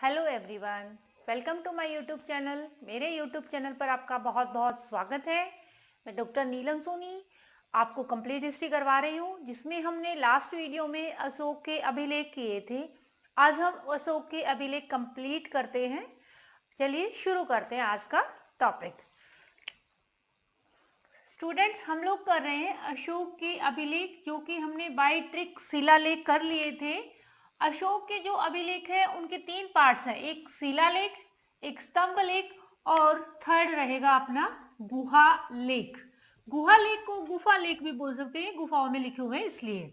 Hello everyone, welcome to my YouTube channel. मेरे YouTube channel पर आपका बहुत बहुत स्वागत है। मैं डॉक्टर नीलम सोनी आपको कंप्लीट हिस्ट्री करवा रही हूँ, जिसमें हमने लास्ट वीडियो में अशोक के अभिलेख किए थे। आज हम अशोक के अभिलेख कंप्लीट करते हैं। चलिए शुरू करते हैं आज का टॉपिक। स्टूडेंट्स, हम लोग कर रहे हैं अशोक के अभिलेख, जो कि हमने बाय ट्रिक शिलालेख कर लिए थे। अशोक के जो अभिलेख है उनके 3 पार्ट्स हैं, एक शिलालेख, एक स्तंभ लेख और थर्ड रहेगा अपना गुहा लेख। गुहा लेख को गुफा लेख भी बोल सकते हैं, गुफाओं में लिखे हुए हैं इसलिए।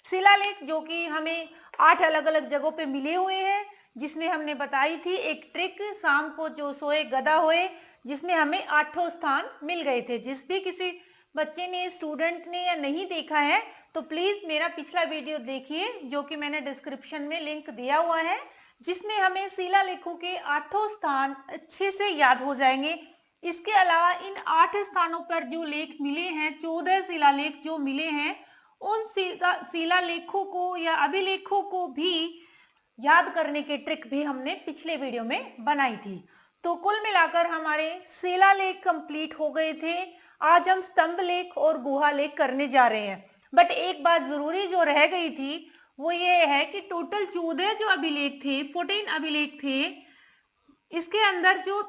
शिलालेख जो कि हमें 8 अलग अलग जगहों पे मिले हुए हैं, जिसमें हमने बताई थी एक ट्रिक, शाम को जो सोए गधा होए, जिसमें हमें 8 स्थान मिल गए थे। जिस भी किसी बच्चे ने, स्टूडेंट ने या नहीं देखा है तो प्लीज मेरा पिछला वीडियो देखिए, जो कि मैंने डिस्क्रिप्शन में लिंक दिया हुआ है, जिसमें हमें शिलालेखों के 8 स्थान अच्छे से याद हो जाएंगे। इसके अलावा इन 8 स्थानों पर जो लेख मिले हैं, 14 शिलालेख जो मिले हैं, उन शिलालेखों को या अभिलेखों को भी याद करने के ट्रिक भी हमने पिछले वीडियो में बनाई थी। तो कुल मिलाकर हमारे शिलालेख कंप्लीट हो गए थे। आज हम स्तंभ लेख और गुहा लेख करने जा रहे हैं। बट एक बात जरूरी जो रह गई थी वो ये है कि टोटल 14 जो अभिलेख थे, 14 अभिलेख थे, इसके अंदर जो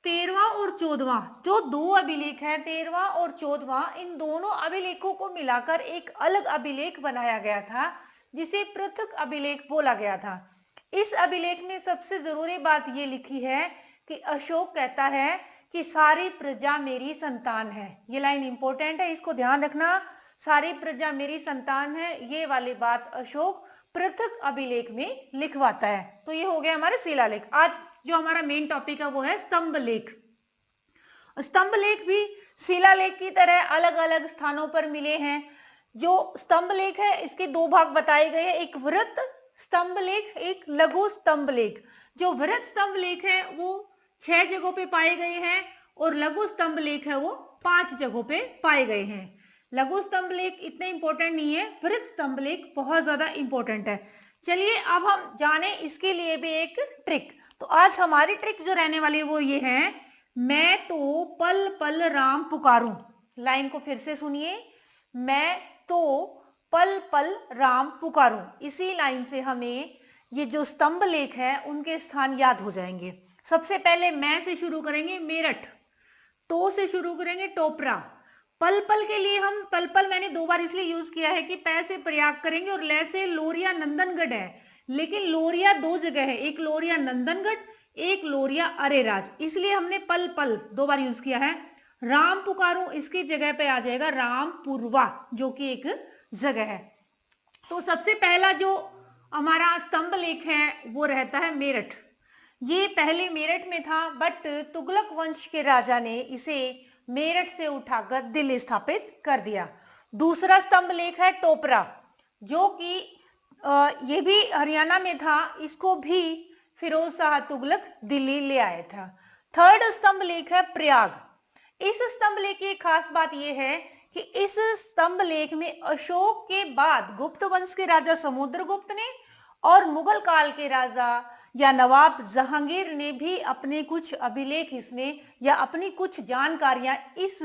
13वां और 14वां जो 2 अभिलेख है, 13वां और 14वां, इन दोनों अभिलेखों को मिलाकर एक अलग अभिलेख बनाया गया था, जिसे पृथक अभिलेख बोला गया था। इस अभिलेख में सबसे जरूरी बात ये लिखी है कि अशोक कहता है कि सारी प्रजा मेरी संतान है। ये लाइन इंपॉर्टेंट है, इसको ध्यान रखना। सारी प्रजा मेरी संतान है, ये वाली बात अशोक पृथक अभिलेख में लिखवाता है। तो ये हो गया हमारे शिलालेख। आज जो हमारा मेन टॉपिक है वो है स्तंभ लेख। स्तंभ लेख भी शिलालेख की तरह अलग अलग स्थानों पर मिले हैं। जो स्तंभ लेख है इसके 2 भाग बताए गए हैं, एक वृत्त स्तंभ लेख, एक लघु स्तंभ लेख। जो वृत्त स्तंभ लेख है वो 6 जगहों पे पाए गए हैं और लघु स्तंभ लेख है वो 5 जगहों पे पाए गए हैं। लघु स्तंभ लेख इतने इंपॉर्टेंट नहीं है, वृत्त स्तंभ लेख बहुत ज्यादा इंपॉर्टेंट है। चलिए अब हम जाने इसके लिए भी एक ट्रिक। तो आज हमारी ट्रिक जो रहने वाली है वो ये है, मैं तो पल पल राम पुकारूं। लाइन को फिर से सुनिए, मैं तो पल पल राम पुकारूं। इसी लाइन से हमें ये जो स्तंभ लेख है उनके स्थान याद हो जाएंगे। सबसे पहले मैं से शुरू करेंगे, मेरठ। तो से शुरू करेंगे, टोपरा। पल पल के लिए हम पल पल मैंने 2 बार इसलिए यूज किया है कि पै से प्रयाग करेंगे और ले से लोरिया नंदनगढ़ है, लेकिन लोरिया 2 जगह है, एक लोरिया नंदनगढ़, एक लोरिया अरेराज, इसलिए हमने पल पल 2 बार यूज किया है। राम पुकारूं इसकी जगह पे आ जाएगा रामपुरवा, जो कि एक जगह है। तो सबसे पहला जो हमारा स्तंभ लेख है वो रहता है मेरठ। ये पहले मेरठ में था, बट तुगलक वंश के राजा ने इसे मेरठ से उठाकर दिल्ली स्थापित कर दिया। दूसरा स्तंभ लेख है टोपरा, जो कि ये भी हरियाणा में था, इसको भी फिरोज शाह तुगलक दिल्ली ले आया था। थर्ड स्तंभ लेख है प्रयाग। इस स्तंभ लेख की खास बात यह है कि इस स्तंभ लेख में अशोक के बाद गुप्त वंश के राजा समुद्रगुप्त ने और मुगल काल के राजा या नवाब जहांगीर ने भी अपने कुछ अभिलेख इसमें या अपनी कुछ जानकारियां इस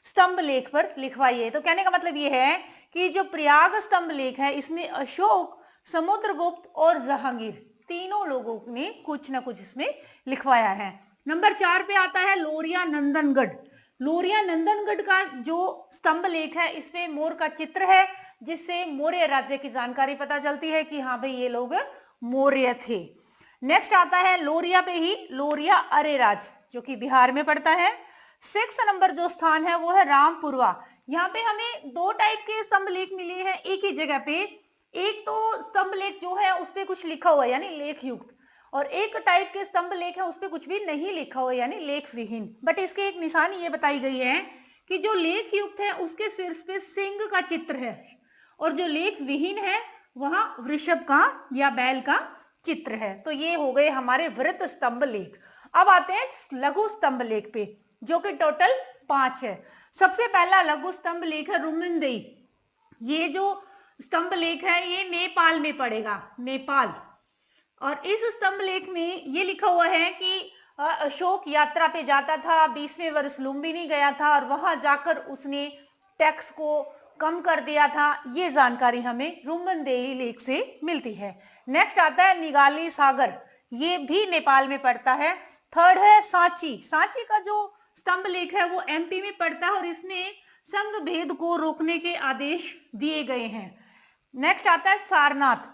स्तंभ लेख पर लिखवाई है। तो कहने का मतलब यह है कि जो प्रयाग स्तंभ लेख है इसमें अशोक, समुद्रगुप्त और जहांगीर तीनों लोगों ने कुछ ना कुछ इसमें लिखवाया है। नंबर 4 पे आता है लोरिया नंदनगढ़। लोरिया नंदनगढ़ का जो स्तंभ लेख है इसमें मोर का चित्र है, जिससे मौर्य राज्य की जानकारी पता चलती है कि हाँ भाई ये लोग मौर्य थे। नेक्स्ट आता है लोरिया पे ही लोरिया अरेराज, जो कि बिहार में पड़ता है। 6 नंबर जो स्थान है वो है रामपुरवा। यहाँ पे हमें 2 टाइप के स्तंभ लेख मिले हैं एक ही जगह पे। एक तो स्तंभ लेख जो है उस पर कुछ लिखा हुआ है यानी लेख युक्त, और एक टाइप के स्तंभ लेख है उस पर कुछ भी नहीं लिखा हुआ यानी लेख विहीन। बट इसके एक निशानी ये बताई गई है कि जो लेख युक्त है उसके शीर्ष पे सिंह का चित्र है, और जो लेख विहीन है वहां वृषभ का या बैल का चित्र है। तो ये हो गए हमारे वृत्त स्तंभ लेख। अब आते हैं लघु स्तंभ लेख पे, जो कि टोटल 5 है। सबसे पहला लघु स्तंभ लेख है रुमिनदेई। ये जो स्तंभ लेख है ये नेपाल में पड़ेगा, नेपाल। और इस स्तंभ लेख में ये लिखा हुआ है कि अशोक यात्रा पे जाता था, 20वें वर्ष लुम्बिनी गया था और वहां जाकर उसने टैक्स को कम कर दिया था। ये जानकारी हमें रुमनदेही लेख से मिलती है। नेक्स्ट आता है निगाली सागर, ये भी नेपाल में पड़ता है। थर्ड है सांची। सांची का जो स्तंभ लेख है वो एमपी में पड़ता है और इसमें संघ भेद को रोकने के आदेश दिए गए हैं। नेक्स्ट आता है सारनाथ।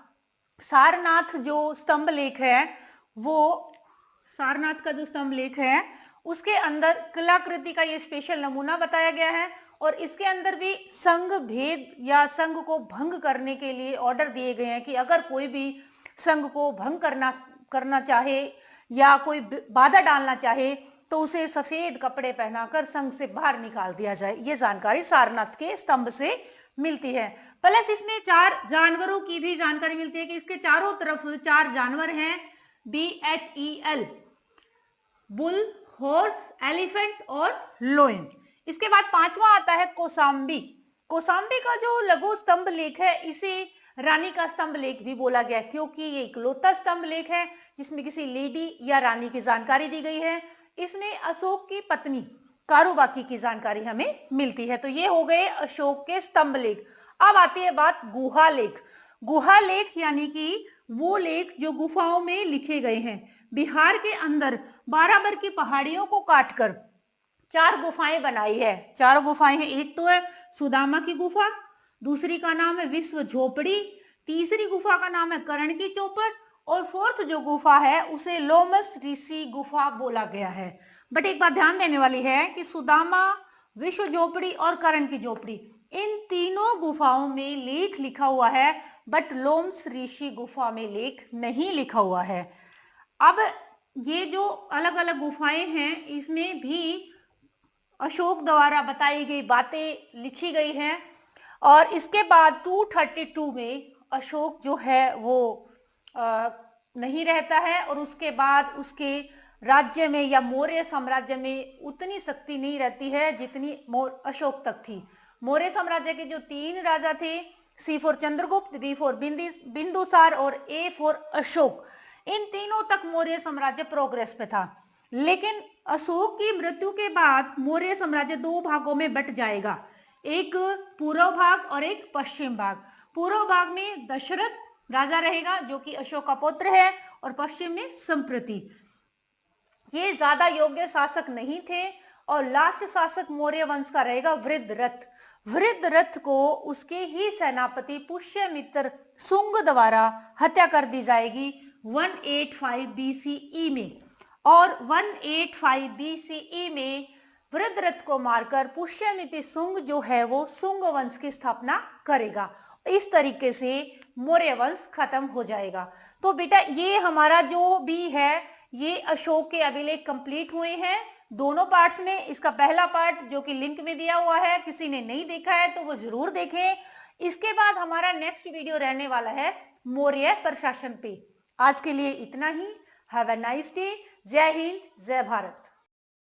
सारनाथ जो स्तंभ लेख है वो, सारनाथ का जो स्तंभ लेख है उसके अंदर कलाकृति का ये स्पेशल नमूना बताया गया है और इसके अंदर भी संघ भेद या संघ को भंग करने के लिए ऑर्डर दिए गए हैं कि अगर कोई भी संघ को भंग करना चाहे या कोई बाधा डालना चाहे तो उसे सफेद कपड़े पहनाकर संघ से बाहर निकाल दिया जाए। ये जानकारी सारनाथ के स्तंभ से मिलती है। प्लस इसमें 4 जानवरों की भी जानकारी मिलती है कि इसके चारों तरफ 4 जानवर हैं, BHEL, बुल, हॉर्स, एलिफेंट और लोयन। इसके बाद 5वां आता है कौसाम्बी। कौसाम्बी का जो लघु स्तंभ लेख है इसे रानी का स्तंभ लेख भी बोला गया क्योंकि ये इकलौता स्तंभ लेख है जिसमें किसी लेडी या रानी की जानकारी दी गई है। इसमें अशोक की पत्नी कारुबाकी की जानकारी हमें मिलती है। तो ये हो गए अशोक के स्तंभ लेख। अब आती है बात गुहा लेख। गुहा लेख यानी कि वो लेख जो गुफाओं में लिखे गए हैं। बिहार के अंदर बाराबर की पहाड़ियों को काटकर 4 गुफाएं बनाई है। 4 गुफाएं हैं। एक तो है सुदामा की गुफा, दूसरी का नाम है विश्व झोपड़ी, तीसरी गुफा का नाम है कर्ण की चौपड़ और फोर्थ जो गुफा है उसे लोमस ऋषि गुफा बोला गया है। बट एक बात ध्यान देने वाली है कि सुदामा, विश्व झोपड़ी और कर्ण की झोपड़ी इन तीनों गुफाओं में लेख लिखा हुआ है बट लोमस ऋषि गुफा में लेख नहीं लिखा हुआ है। अब ये जो अलग अलग गुफाएं हैं इसमें भी अशोक द्वारा बताई गई बातें लिखी गई हैं और इसके बाद 232 में अशोक जो है वो नहीं रहता है और उसके बाद उसके राज्य में या मौर्य साम्राज्य में उतनी शक्ति नहीं रहती है जितनी अशोक तक थी। मौर्य साम्राज्य के जो 3 राजा थे, C for Chandragupta, B for Bindusara और A फॉर अशोक, इन तीनों तक मौर्य साम्राज्य प्रोग्रेस पे था। लेकिन अशोक की मृत्यु के बाद मौर्य साम्राज्य 2 भागों में बट जाएगा, एक पूर्व भाग और एक पश्चिम भाग। पूर्व भाग में दशरथ राजा रहेगा जो कि अशोक का पुत्र है और पश्चिम में संप्रति। ये ज्यादा योग्य शासक नहीं थे और लास्ट शासक मौर्य वंश का रहेगा वृद्धरथ। वृद्धरथ को उसके ही सेनापति पुष्यमित्र शुंग द्वारा हत्या कर दी जाएगी 185 BCE में और 185 BCE में वृद्धरथ को मारकर पुष्यमित्र शुंग जो है वो शुंग वंश की स्थापना करेगा। इस तरीके से मौर्य वंश खत्म हो जाएगा। तो बेटा ये हमारा जो भी है ये अशोक के अभिलेख कंप्लीट हुए हैं दोनों पार्ट्स में। इसका पहला पार्ट जो कि लिंक में दिया हुआ है, किसी ने नहीं देखा है तो वो जरूर देखें। इसके बाद हमारा नेक्स्ट वीडियो रहने वाला है मौर्य प्रशासन पे। आज के लिए इतना ही। Have a nice day. जय हिंद, जय भारत।